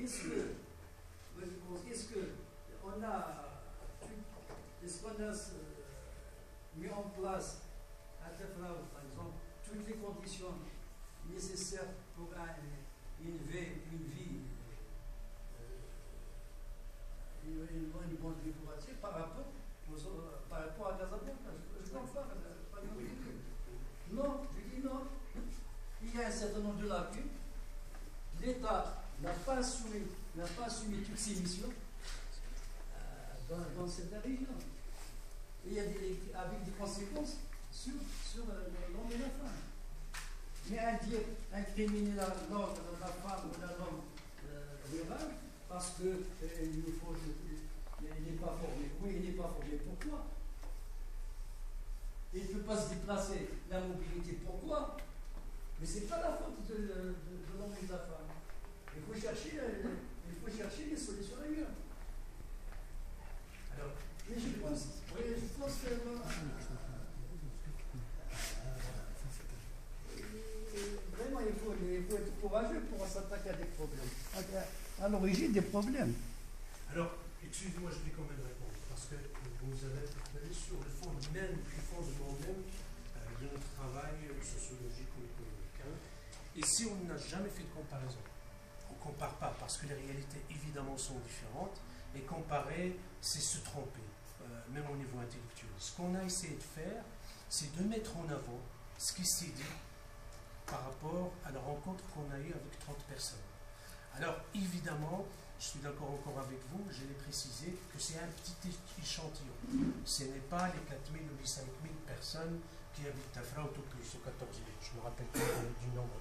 est-ce que, moi je pense, est-ce qu'on a, mis en place à Tafraout, par exemple, toutes les conditions nécessaires pour une vie, une bonne vie pour attirer par rapport à Casablanca. Je comprends pas. Non, je dis non. Il y a un certain nombre de lacunes. L'État n'a pas assumé toutes ses missions dans cette région. Et il y a avec des conséquences sur l'homme et la femme. Mais incriminer la femme ou l'homme rural parce qu'il n'est pas formé. Oui, il n'est pas formé. Pourquoi? Il ne peut pas se déplacer. La mobilité, pourquoi? Mais ce n'est pas la faute de l'homme et de la femme. Il faut chercher des solutions ailleurs. Alors, mais je pense que vraiment, il faut être courageux pour s'attaquer à des problèmes. À l'origine des problèmes. Alors, excusez-moi, je vais quand même répondre, parce que vous avez interpellé sur le fond même, le fondement même de notre travail sociologique ou économique. Hein. Ici, on n'a jamais fait de comparaison. On ne compare pas, parce que les réalités, évidemment, sont différentes, et comparer, c'est se tromper, même au niveau intellectuel. Ce qu'on a essayé de faire, c'est de mettre en avant ce qui s'est dit par rapport à la rencontre qu'on a eue avec 30 personnes. Alors, évidemment, je suis d'accord encore avec vous, je l'ai précisé, que c'est un petit échantillon. Ce n'est pas les 4 000 ou les 5 000 personnes qui habitent Tafraout ou plus, ou 14 000, je ne me rappelle pas du nombre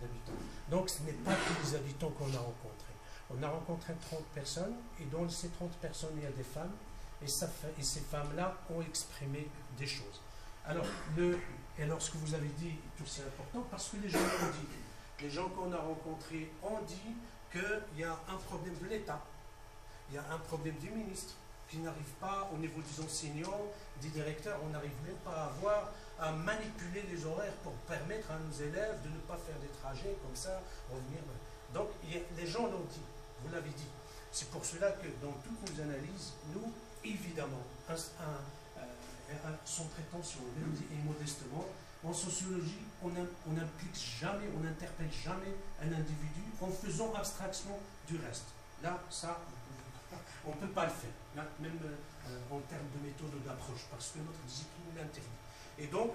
d'habitants. Donc, ce n'est pas tous les habitants qu'on a rencontrés. On a rencontré 30 personnes, et dans ces 30 personnes, il y a des femmes, et ces femmes-là ont exprimé des choses. Alors, ce que vous avez dit est aussi important, parce que les gens l'ont dit. Les gens qu'on a rencontrés ont dit qu'il y a un problème de l'État, il y a un problème du ministre, qui n'arrive pas, au niveau des enseignants, des directeurs, on n'arrive même pas à manipuler les horaires pour permettre à nos élèves de ne pas faire des trajets comme ça, revenir. Donc, les gens l'ont dit, vous l'avez dit. C'est pour cela que dans toutes nos analyses, nous, évidemment, sans prétention et modestement, en sociologie, on n'implique jamais, on n'interpelle jamais un individu en faisant abstraction du reste. Là, ça, on ne peut pas le faire, là, même en termes de méthode ou d'approche, parce que notre discipline l'interdit. Et donc,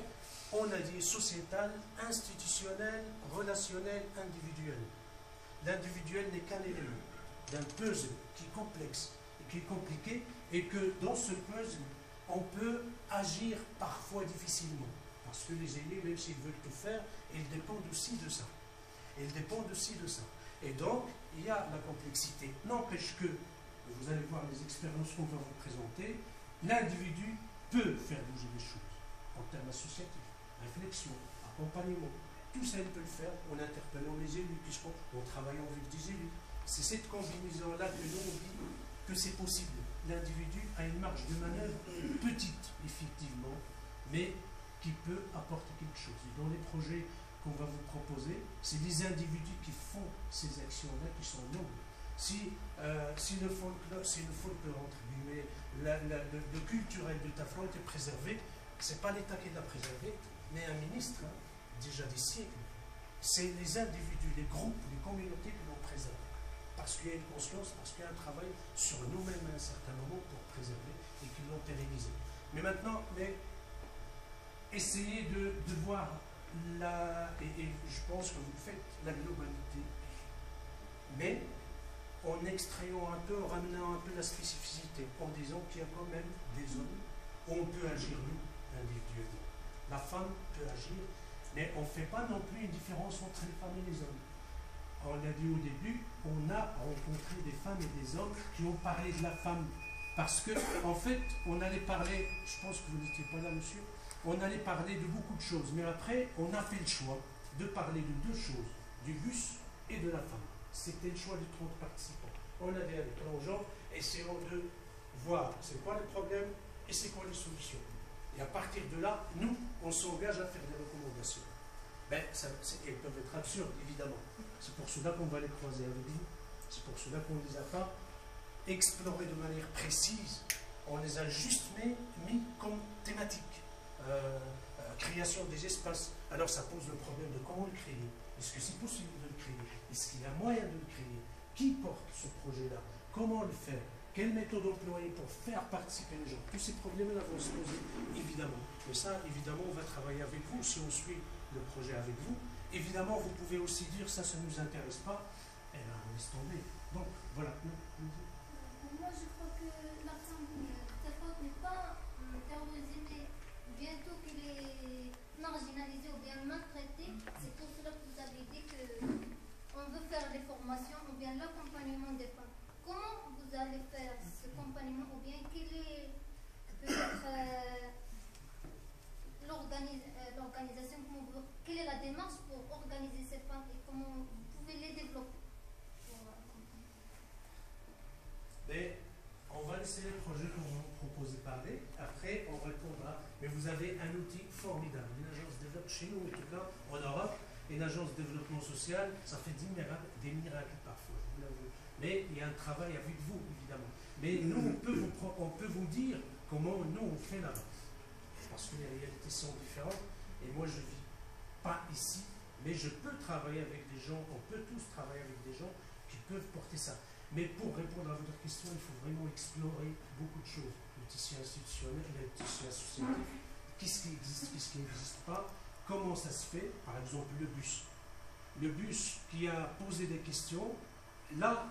on a dit sociétal, institutionnel, relationnel, individuel. L'individuel n'est qu'un élément d'un puzzle qui est complexe, qui est compliqué, et que dans ce puzzle, on peut agir parfois difficilement. Parce que les aînés, même s'ils veulent tout faire, ils dépendent aussi de ça. Ils dépendent aussi de ça. Et donc, il y a la complexité. N'empêche que, vous allez voir les expériences qu'on va vous présenter, l'individu peut faire bouger les choses en termes associatifs, réflexion, accompagnement. Tout ça, il peut le faire en interpellant les élus, puisqu'on travaille avec des élus. C'est cette combinaison-là que nous, on dit que c'est possible. L'individu a une marge de manœuvre petite, effectivement, mais qui peut apporter quelque chose. Et dans les projets qu'on va vous proposer, c'est des individus qui font ces actions-là, qui sont nobles. Si le folklore, entre guillemets, le culturel de Tafraout est préservé, ce n'est pas l'État qui l'a préservé, mais un ministre, hein, déjà des siècles. C'est les individus, les groupes, les communautés qui l'ont préservé. Parce qu'il y a une conscience, parce qu'il y a un travail sur nous-mêmes à un certain moment pour préserver et qui l'ont pérennisé. Mais maintenant, essayez de voir et je pense que vous faites la globalité, mais en extrayant un peu, en ramenant un peu la spécificité, en disant qu'il y a quand même des zones où on peut agir, nous, individuellement. La femme peut agir, mais on ne fait pas non plus une différence entre les femmes et les hommes. On l'a dit au début, on a rencontré des femmes et des hommes qui ont parlé de la femme. Parce que, en fait, on allait parler, je pense que vous n'étiez pas là, monsieur, on allait parler de beaucoup de choses. Mais après, on a fait le choix de parler de deux choses, du bus et de la femme. C'était le choix de 30 participants. On avait avec l'enjeu, essayons de voir c'est quoi le problème et c'est quoi les solutions. Et à partir de là, nous, on s'engage à faire des recommandations. Ben, elles peuvent être absurdes, évidemment. C'est pour cela qu'on va les croiser avec vous. C'est pour cela qu'on ne les a pas explorés de manière précise. On les a juste mis comme thématique. Création des espaces. Alors ça pose le problème de comment le créer. Est-ce que c'est possible de le créer? Est-ce qu'il y a moyen de le créer? Qui porte ce projet-là? Comment le faire? Quelle méthode employer pour faire participer les gens? Tous ces problèmes-là vont se poser, évidemment. Mais ça, évidemment, on va travailler avec vous si on suit le projet avec vous. Évidemment, vous pouvez aussi dire ça ne nous intéresse pas. Eh bien, on laisse tomber. Donc, voilà. Moi, je crois que la femme n'est pas terrorisée, mais bientôt qu'elle est marginalisée ou bien maltraitée. C'est pour cela que vous avez dit qu'on veut faire des formations ou bien l'accompagnement des femmes. Comment vous allez faire ce accompagnement ou bien quelle est peut-être l'organisation, quelle est la démarche pour organiser ces femmes et comment vous pouvez les développer? Mais on va laisser les projets qu'on vous propose de parler. Après, on répondra. Mais vous avez un outil formidable. Une agence de développement chez nous, en tout cas, en Europe, une agence de développement social, ça fait des miracles parfois. Mais il y a un travail avec vous, évidemment. Mais nous, on peut vous dire comment nous, on fait là-bas. Parce que les réalités sont différentes. Et moi, je ne vis pas ici, mais je peux travailler avec des gens, on peut tous travailler avec des gens qui peuvent porter ça. Mais pour répondre à votre question, il faut vraiment explorer beaucoup de choses. Le tissu institutionnel, le tissu associatif, qu'est-ce qui existe, qu'est-ce qui n'existe pas, comment ça se fait, par exemple le bus. Le bus qui a posé des questions, là,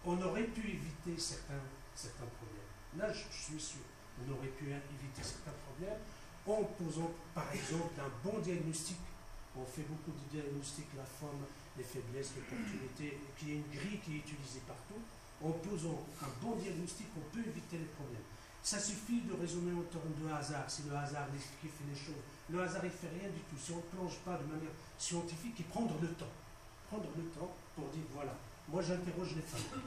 on aurait pu éviter certains problèmes. Là, je suis sûr, on aurait pu éviter certains problèmes en posant, par exemple, un bon diagnostic. On fait beaucoup de diagnostics, la femme, les faiblesses, l'opportunité, qui est une grille qui est utilisée partout. En posant un bon diagnostic, on peut éviter les problèmes. Ça suffit de raisonner autour de hasard, c'est le hasard qui fait les choses. Le hasard, il ne fait rien du tout. Si on ne plonge pas de manière scientifique, et prendre le temps. Prendre le temps pour dire, voilà, moi j'interroge les femmes.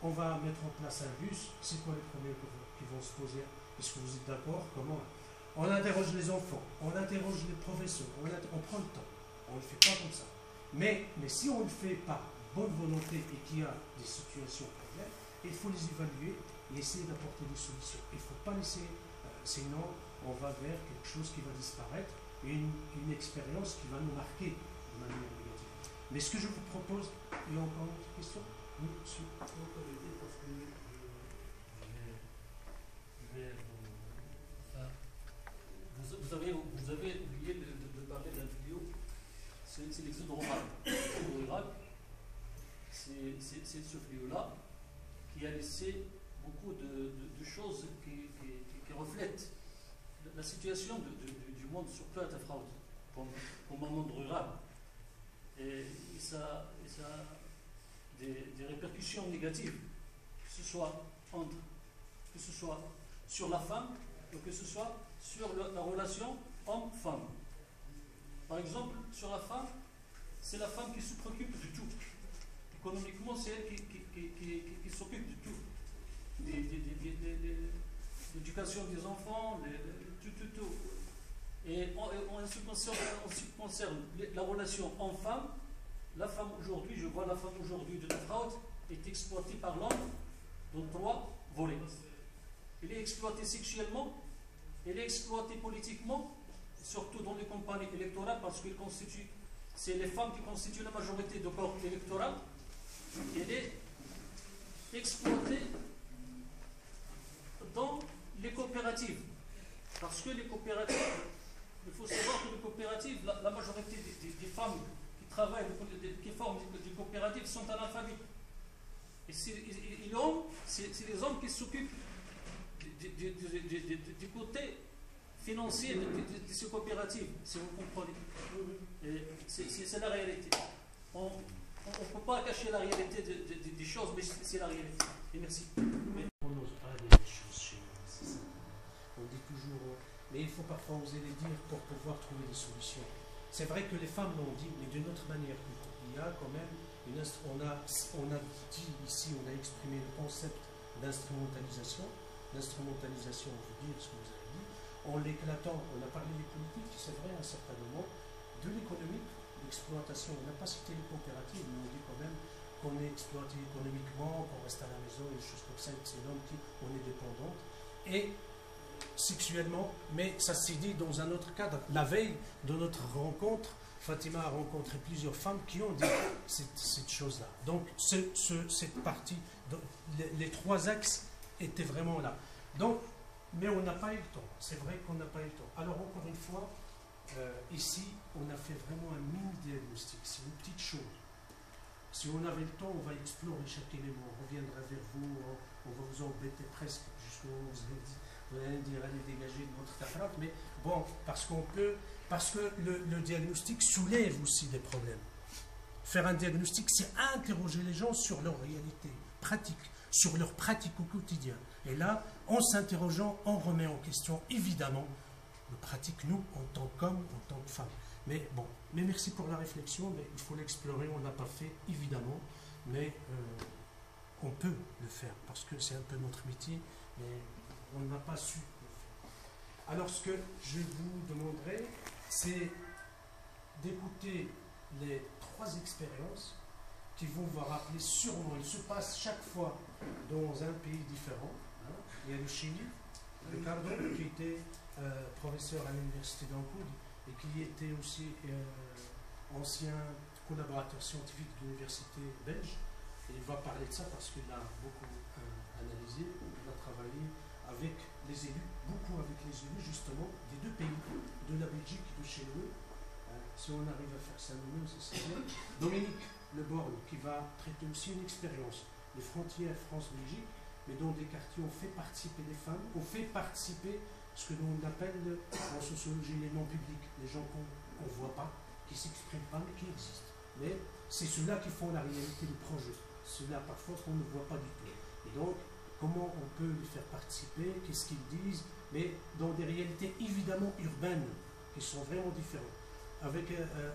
On va mettre en place un bus, c'est quoi les problèmes qui vont se poser? Est-ce que vous êtes d'accord? Comment? On interroge les enfants, on interroge les professeurs, on prend le temps. On ne le fait pas comme ça. Mais si on le fait par bonne volonté et qu'il y a des situations problèmes, il faut les évaluer et essayer d'apporter des solutions. Il ne faut pas laisser, sinon on va vers quelque chose qui va disparaître, une expérience qui va nous marquer de manière négative. Mais ce que je vous propose, il y a encore une autre question? Oui, monsieur. Vous avez oublié de parler d'un vidéo, c'est l'exode au Irak. C'est ce fléau-là qui a laissé beaucoup de choses qui reflètent la situation du monde, surtout à Tafraout, comme un monde rural. Et ça a des répercussions négatives, que ce soit sur la femme, ou que ce soit sur la relation homme-femme. Par exemple, sur la femme, c'est la femme qui se préoccupe de tout. Économiquement, c'est elle qui s'occupe de tout. L'éducation des enfants, tout. Et en ce qui concerne la relation homme-femme, la femme aujourd'hui, je vois la femme aujourd'hui de Tafraout est exploitée par l'homme dans 3 volets. Elle est exploitée sexuellement, elle est exploitée politiquement, surtout dans les campagnes électorales, parce que c'est les femmes qui constituent la majorité du corps électoral. Elle est exploitée dans les coopératives. Parce que les coopératives, il faut savoir que les coopératives, la majorité des femmes qui travaillent, qui forment des coopératives sont analphabètes. Et c'est les hommes qui s'occupent du côté financier de ces coopératives, si vous comprenez. C'est la réalité. On ne peut pas cacher la réalité des choses, mais c'est la réalité. Et merci. On n'ose pas dire les choses chez nous, c'est ça. On dit toujours, mais il faut parfois oser les dire pour pouvoir trouver des solutions. C'est vrai que les femmes l'ont dit, mais d'une autre manière. Il y a quand même on a dit ici, on a exprimé le concept d'instrumentalisation. L'instrumentalisation, on veut dire ce que vous avez dit, en l'éclatant, on a parlé des politiques, c'est vrai, à un certain moment, de l'économique, l'exploitation. On n'a pas cité les coopératives, mais on dit quand même qu'on est exploité économiquement, qu'on reste à la maison, et des choses comme ça, c'est l'homme qui on est dépendante. Et sexuellement, mais ça s'est dit dans un autre cadre. La veille de notre rencontre, Fatima a rencontré plusieurs femmes qui ont dit cette chose-là. Donc cette partie, les trois axes étaient vraiment là. Donc, mais on n'a pas eu le temps. C'est vrai qu'on n'a pas eu le temps. Alors encore une fois, ici, on a fait vraiment un mini-diagnostic. C'est une petite chose. Si on avait le temps, on va explorer chaque élément. On reviendra vers vous, on va vous embêter presque jusqu'au 11 dit. Vous allez dire, allez dégager de votre tafrate, mais bon, parce que le diagnostic soulève aussi des problèmes. Faire un diagnostic, c'est interroger les gens sur leur réalité pratique, sur leur pratique au quotidien. Et là, en s'interrogeant, on remet en question, évidemment, le pratique, nous, en tant qu'hommes, en tant que femmes. Mais bon, mais merci pour la réflexion, mais il faut l'explorer, on ne l'a pas fait, évidemment, mais on peut le faire, parce que c'est un peu notre métier, mais on n'a pas su le faire. Alors, ce que je vous demanderai, c'est d'écouter les trois expériences qui vont vous rappeler sûrement. Il se passe chaque fois dans un pays différent. Hein. Il y a le Chili, Ricardo, qui était professeur à l'université d'Ancud et qui était aussi ancien collaborateur scientifique de l'université belge. Et il va parler de ça parce qu'il a beaucoup analysé, il a travaillé avec les élus, beaucoup avec les élus justement des deux pays, de la Belgique et de chez nous. Si on arrive à faire ça nous-mêmes, c'est bien. Dominique Leborgne qui va traiter aussi une expérience des frontières France-Belgique, mais dans des quartiers on fait participer les femmes, on fait participer ce que nous on appelle en sociologie les non-publics, les gens qu'on ne voit pas, qui ne s'expriment pas mais qui existent. Mais c'est ceux-là qui font la réalité du projet, ceux-là parfois qu'on ne voit pas du tout. Et donc, comment on peut les faire participer, qu'est-ce qu'ils disent, mais dans des réalités évidemment urbaines, qui sont vraiment différentes. Avec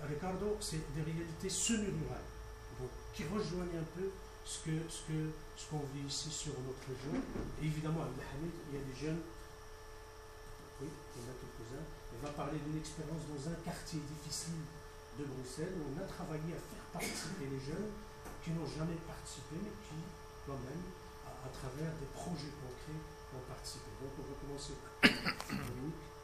Ricardo, c'est des réalités semi-rurales, donc qui rejoignent un peu ce qu'on vit ici sur notre région. Et évidemment, à Mohamed, il y a des jeunes, oui, il y en a quelques-uns, on va parler d'une expérience dans un quartier difficile de Bruxelles, où on a travaillé à faire participer les jeunes qui n'ont jamais participé, mais qui, quand même, à travers des projets concrets, ont participé. Donc on va commencer par Dominique.